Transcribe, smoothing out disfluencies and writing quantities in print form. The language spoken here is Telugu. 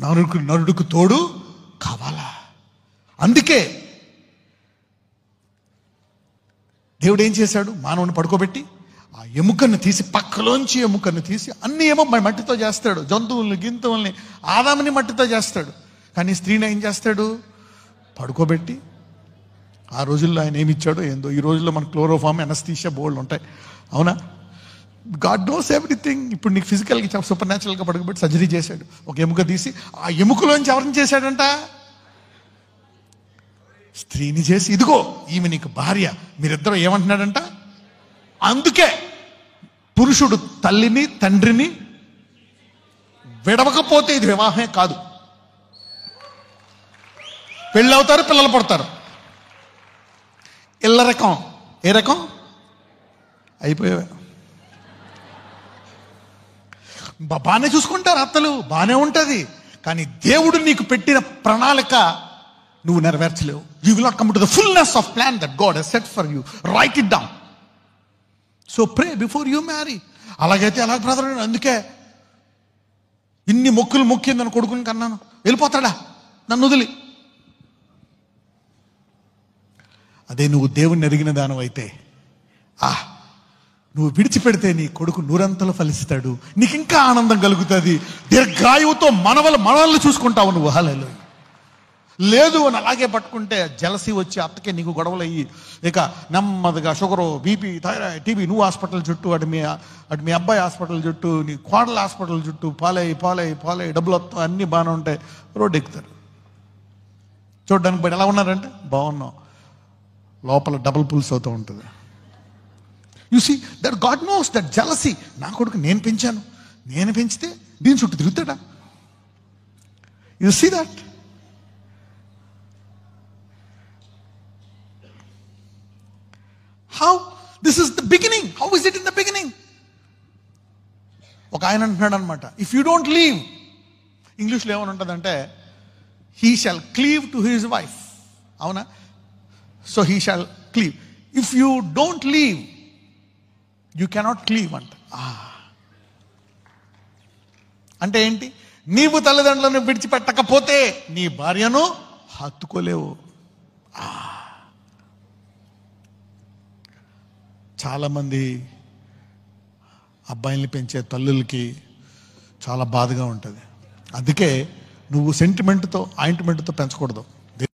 నరుడుకు తోడు కావాలా. అందుకే దేవుడు ఏం చేశాడు? మానవుని పడుకోబెట్టి ఆ ఎముకను తీసి, పక్కలోంచి ఎముకను తీసి, అన్ని ఏమో మట్టితో చేస్తాడు, జంతువుల్ని గింతువుల్ని, ఆదాముని మట్టితో చేస్తాడు. కానీ స్త్రీని ఏం చేస్తాడు? పడుకోబెట్టి. ఆ రోజుల్లో ఆయన ఏమి ఇచ్చాడో ఏందో. ఈ రోజుల్లో మన క్లోరోఫామ్, ఎనస్థీషియా బోల్డ్ ఉంటాయి, అవునా? God knows everything. ఇప్పుడు నీకు ఫిజికల్గా, సూపర్ న్యాచురల్గా పడుకోబెట్టి సర్జరీ చేశాడు. ఒక ఎముక తీసి, ఆ ఎముకలోంచి ఎవరిని చేశాడంట? స్త్రీని చేసి, ఇదిగో ఈమె నీకు భార్య, మీరిద్దరూ ఏమంటున్నాడంట? అందుకే పురుషుడు తల్లిని తండ్రిని విడవకపోతే ఇది వివాహమే కాదు. పెళ్ళవుతారు, పిల్లలు పడతారు. ఇళ్ళ రకం ఏ రకం? అయిపోయావే. బాగానే చూసుకుంటారు అత్తలు, బాగానే ఉంటుంది. కానీ దేవుడు నీకు పెట్టిన ప్రణాళిక నువ్వు నెరవేర్చలేవు. You will not come to the fullness of plan that God has set for you. Write it down. So pray before you marry. అలాగైతే అలా బ్రదర్, అందుకే ఇన్ని మొక్కులు మొక్కింది నన్ను కొడుకుని కన్నాను, వెళ్ళిపోతాడా నన్ను వదిలి? అదే నువ్వు దేవుణ్ణి ఎరిగిన దానివైతే, నువ్వు విడిచిపెడితే నీ కొడుకు నూరంతలు ఫలిస్తాడు, నీకు ఇంకా ఆనందం కలుగుతుంది, దీర్ఘాయువుతో మనవలు చూసుకుంటావు నువ్వు. హల్లెలూయా. లేదు అని అలాగే పట్టుకుంటే జలసి వచ్చి అత్తకే నీకు గొడవలు అయ్యి, ఇక నెమ్మదిగా షుగరు, బీపీ, థైరాయిడ్, టీబీ, నువ్వు హాస్పిటల్ చుట్టూ, అటు మీ అబ్బాయి హాస్పిటల్ చుట్టూ, నీ కోడల హాస్పిటల్ చుట్టూ, పాలై డబ్బులు వస్తాం, అన్నీ బాగానే ఉంటాయి, రోడ్డు ఎక్కుతారు. చూడడానికి బయట ఎలా ఉన్నారంటే బాగున్నాం, లోపల డబుల్ పుల్స్ అవుతూ ఉంటుంది. You see that God knows that jealousy. నా కొడుకు నేను పెంచాను, నేను పెంచితే దీని చుట్టూ తిరుగుతాడా? You see that. How? This is the beginning. How is it in the beginning? ఒక ఆయన అంటున్నాడు అనమాట, ఇఫ్ యూ డోంట్ లీవ్, ఇంగ్లీష్లో ఏమని ఉంటుందంటే, he shall cleave to his wife. అవునా? So he shall cleave. If you don't leave, you cannot cleave అంట. అంటే ఏంటి? నీవు తల్లిదండ్రులను విడిచిపెట్టకపోతే నీ భార్యను హత్తుకోలేవు. చాలామంది అబ్బాయిల్ని పెంచే తల్లులకి చాలా బాధగా ఉంటుంది. అందుకే నువ్వు సెంటిమెంట్తో, ఆయింట్మెంట్తో పెంచకూడదు.